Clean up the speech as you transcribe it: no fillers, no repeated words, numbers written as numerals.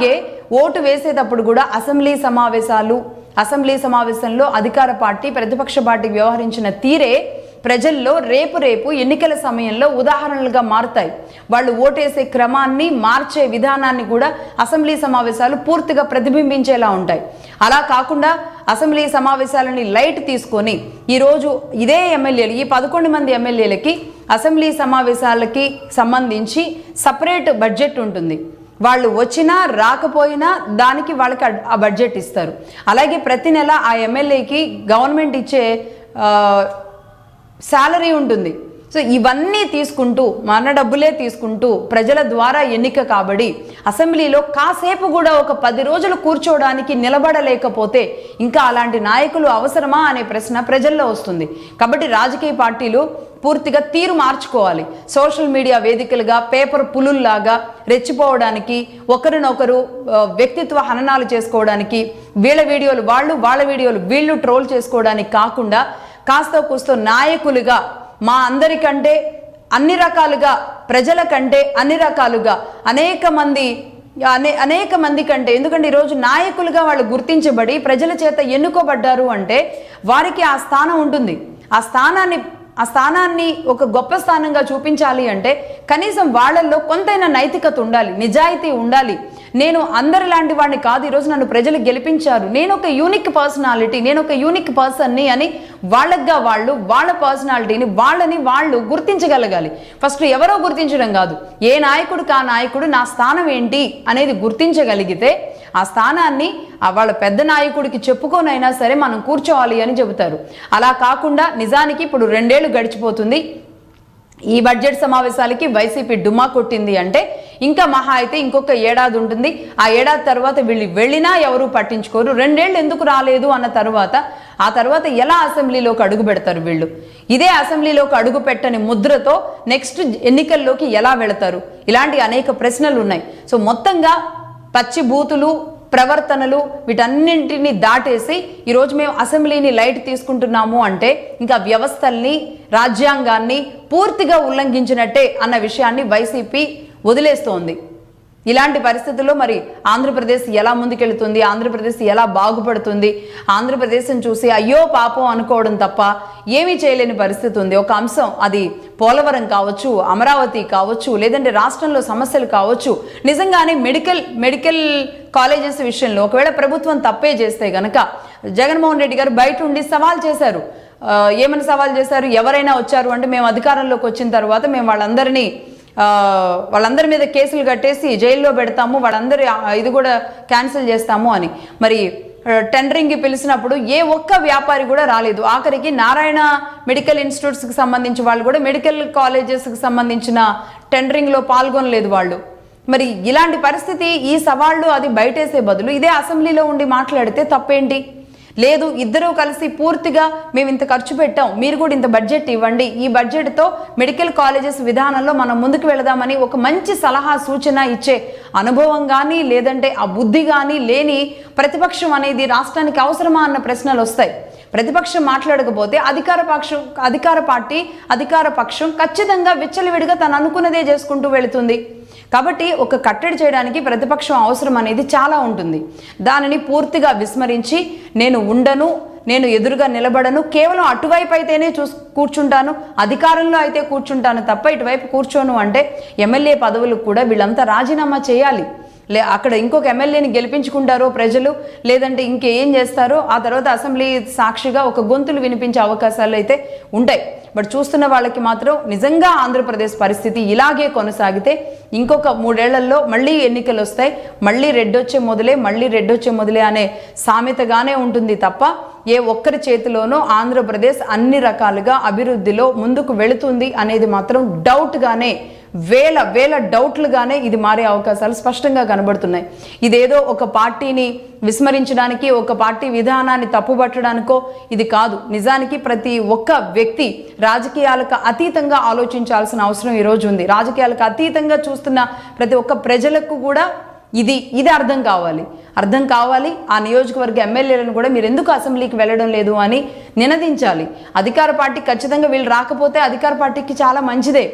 అలాగే ఓటు వేసేటప్పుడు కూడా అసెంబ్లీ సమావేశంలో అధికార పార్టీ ప్రతిపక్ష పార్టీ వ్యవహరించిన తీరే ప్రజల్లో రేపు ఎన్నికల సమయంలో ఉదాహరణలుగా మారుతాయి. వాళ్ళు ఓటేసే క్రమాన్ని మార్చే విధానాన్ని కూడా అసెంబ్లీ సమావేశాలు పూర్తిగా ప్రతిబింబించేలా ఉంటాయి. అలా కాకుండా అసెంబ్లీ సమావేశాలని లైట్ తీసుకొని ఈరోజు ఇదే ఎమ్మెల్యేలు, ఈ 11 మంది ఎమ్మెల్యేలకి అసెంబ్లీ సమావేశాలకి సంబంధించి సపరేట్ బడ్జెట్ ఉంటుంది. వాళ్ళు వచ్చినా రాకపోయినా దానికి వాళ్ళకి ఆ బడ్జెట్ ఇస్తారు. అలాగే ప్రతి నెల ఆ ఎమ్మెల్యేకి గవర్నమెంట్ ఇచ్చే శాలరీ ఉంటుంది. సో ఇవన్నీ తీసుకుంటూ మన డబ్బులే తీసుకుంటూ ప్రజల ద్వారా ఎన్నిక కాబడి అసెంబ్లీలో కాసేపు కూడా ఒక 10 రోజులు కూర్చోవడానికి నిలబడలేకపోతే ఇంకా అలాంటి నాయకులు అవసరమా అనే ప్రశ్న ప్రజల్లో వస్తుంది. కాబట్టి రాజకీయ పార్టీలు పూర్తిగా తీరు మార్చుకోవాలి. సోషల్ మీడియా వేదికలుగా పేపర్ పులుల్లాగా రెచ్చిపోవడానికి, ఒకరినొకరు వ్యక్తిత్వ హననాలు చేసుకోవడానికి, వీళ్ళ వీడియోలు వాళ్ళు, వాళ్ళ వీడియోలు వీళ్ళు ట్రోల్ చేసుకోవడానికి కాకుండా కాస్త కూస్తో నాయకులుగా మా అందరికంటే అన్ని రకాలుగా, ప్రజల కంటే అన్ని రకాలుగా అనేక మంది కంటే, ఎందుకంటే ఈరోజు నాయకులుగా వాళ్ళు గుర్తించబడి ప్రజల చేత ఎన్నుకోబడ్డారు అంటే వారికి ఆ స్థానం ఉంటుంది. ఆ స్థానాన్ని ఒక గొప్ప స్థానంగా చూపించాలి అంటే కనీసం వాళ్ళల్లో కొంతైనా నైతికత ఉండాలి, నిజాయితీ ఉండాలి. నేను అందరి లాంటి వాడిని కాదు, ఈరోజు నన్ను ప్రజలు గెలిపించారు, నేను ఒక యూనిక్ పర్సనాలిటీ, నేను ఒక యూనిక్ పర్సన్ని అని వాళ్ళగా వాళ్ళు వాళ్ళ పర్సనాలిటీని వాళ్ళు గుర్తించగలగాలి. ఫస్ట్ ఎవరో గుర్తించడం కాదు, ఏ నాయకుడికి ఆ నాయకుడు నా స్థానం ఏంటి అనేది గుర్తించగలిగితే ఆ స్థానాన్ని వాళ్ళ పెద్ద నాయకుడికి చెప్పుకోనైనా సరే మనం కూర్చోవాలి అని చెబుతారు. అలా కాకుండా నిజానికి ఇప్పుడు 2 ఏళ్ళు గడిచిపోతుంది. ఈ బడ్జెట్ సమావేశాలకి వైసీపీ డుమ్మా కొట్టింది అంటే ఇంకా మహా అయితే ఇంకొక ఏడాది ఉంటుంది. ఆ ఏడాది తర్వాత వీళ్ళు వెళ్ళినా ఎవరు పట్టించుకోరు. 2 ఏళ్ళు ఎందుకు రాలేదు అన్న ఆ తర్వాత ఎలా అసెంబ్లీలోకి అడుగు పెడతారు వీళ్ళు? ఇదే అసెంబ్లీలోకి అడుగు పెట్టని ముద్రతో నెక్స్ట్ ఎన్నికల్లోకి ఎలా వెళతారు? ఇలాంటి అనేక ప్రశ్నలు ఉన్నాయి. సో మొత్తంగా పచ్చి బూతులు, ప్రవర్తనలు వీటన్నింటినీ దాటేసి ఈరోజు మేము అసెంబ్లీని లైట్ తీసుకుంటున్నాము అంటే ఇంకా వ్యవస్థల్ని, రాజ్యాంగాన్ని పూర్తిగా ఉల్లంఘించినట్టే అన్న విషయాన్ని వైసీపీ వదిలేస్తోంది. ఇలాంటి పరిస్థితుల్లో మరి ఆంధ్రప్రదేశ్ ఎలా ముందుకెళ్తుంది, ఆంధ్రప్రదేశ్ ఎలా బాగుపడుతుంది, ఆంధ్రప్రదేశ్ని చూసి అయ్యో పాపం అనుకోవడం తప్ప ఏమీ చేయలేని పరిస్థితి ఉంది. ఒక అంశం, అది పోలవరం కావచ్చు, అమరావతి కావచ్చు, లేదంటే రాష్ట్రంలో సమస్యలు కావచ్చు, నిజంగానే మెడికల్ కాలేజెస్ విషయంలో ఒకవేళ ప్రభుత్వం తప్పే చేస్తే గనక జగన్మోహన్ రెడ్డి గారు బయట ఉండి సవాల్ చేశారు. ఏమని సవాల్ చేశారు? ఎవరైనా వచ్చారు అంటే మేము అధికారంలోకి వచ్చిన తర్వాత మేము వాళ్ళందరి మీద కేసులు కట్టేసి జైల్లో పెడతాము, వాళ్ళందరి ఇది కూడా క్యాన్సిల్ చేస్తాము అని. మరి టెండరింగ్కి పిలిచినప్పుడు ఏ ఒక్క వ్యాపారి కూడా రాలేదు. ఆఖరికి నారాయణ మెడికల్ ఇన్స్టిట్యూట్స్కి సంబంధించి వాళ్ళు కూడా మెడికల్ కాలేజెస్కి సంబంధించిన టెండరింగ్లో పాల్గొనలేదు వాళ్ళు. మరి ఇలాంటి పరిస్థితి, ఈ సవాళ్ళు అది బయటేసే బదులు ఇదే అసెంబ్లీలో ఉండి మాట్లాడితే తప్పేంటి? లేదు, ఇద్దరూ కలిసి పూర్తిగా మేము ఇంత ఖర్చు పెట్టాం, మీరు కూడా ఇంత బడ్జెట్ ఇవ్వండి, ఈ బడ్జెట్తో మెడికల్ కాలేజెస్ విధానంలో మనం ముందుకు వెళదామని ఒక మంచి సలహా సూచన ఇచ్చే అనుభవం కానీ లేదంటే ఆ బుద్ధి కానీ లేని ప్రతిపక్షం అనేది రాష్ట్రానికి అవసరమా అన్న ప్రశ్నలు వస్తాయి. ప్రతిపక్షం మాట్లాడకపోతే అధికార పక్షం ఖచ్చితంగా విచ్చలవిడిగా తను అనుకున్నదే చేసుకుంటూ వెళుతుంది. కాబట్టి ఒక కట్టడి చేయడానికి ప్రతిపక్షం అవసరం అనేది చాలా ఉంటుంది. దానిని పూర్తిగా విస్మరించి నేను ఉండను, నేను ఎదురుగా నిలబడను, కేవలం అటువైపు అయితేనే కూర్చుంటాను, అధికారంలో అయితే కూర్చుంటాను తప్ప ఇటువైపు కూర్చోను అంటే ఎమ్మెల్యే పదవులకు కూడా వీళ్ళంతా రాజీనామా చేయాలి. అక్కడ ఇంకొక ఎమ్మెల్యేని గెలిపించుకుంటారో ప్రజలు, లేదంటే ఇంకేం చేస్తారో ఆ తర్వాత అసెంబ్లీ సాక్షిగా ఒక గొంతులు వినిపించే అవకాశాలు అయితే ఉంటాయి. బట్ చూస్తున్న వాళ్ళకి మాత్రం నిజంగా ఆంధ్రప్రదేశ్ పరిస్థితి ఇలాగే కొనసాగితే ఇంకొక 3 ఏళ్లలో మళ్ళీ ఎన్నికలు వస్తాయి, మళ్ళీ రెడ్డొచ్చే మొదలే అనే సామెతగానే ఉంటుంది తప్ప ఏ ఒక్కరి చేతిలోనూ ఆంధ్రప్రదేశ్ అన్ని రకాలుగా అభివృద్ధిలో ముందుకు వెళుతుంది అనేది మాత్రం డౌట్గానే, వేల డౌట్లుగానే ఇది మారే అవకాశాలు స్పష్టంగా కనబడుతున్నాయి. ఇదేదో ఒక పార్టీని విస్మరించడానికి, ఒక పార్టీ విధానాన్ని తప్పుపట్టడానికో ఇది కాదు. నిజానికి ప్రతి ఒక్క వ్యక్తి రాజకీయాలకు అతీతంగా ఆలోచించాల్సిన అవసరం ఈరోజు ఉంది. రాజకీయాలకు అతీతంగా చూస్తున్న ప్రతి ఒక్క ప్రజలకు కూడా ఇది అర్థం కావాలి. ఆ నియోజకవర్గ ఎమ్మెల్యేలను కూడా మీరు ఎందుకు అసెంబ్లీకి వెళ్ళడం లేదు అని నినదించాలి. అధికార పార్టీ ఖచ్చితంగా వీళ్ళు రాకపోతే అధికార పార్టీకి చాలా మంచిదే.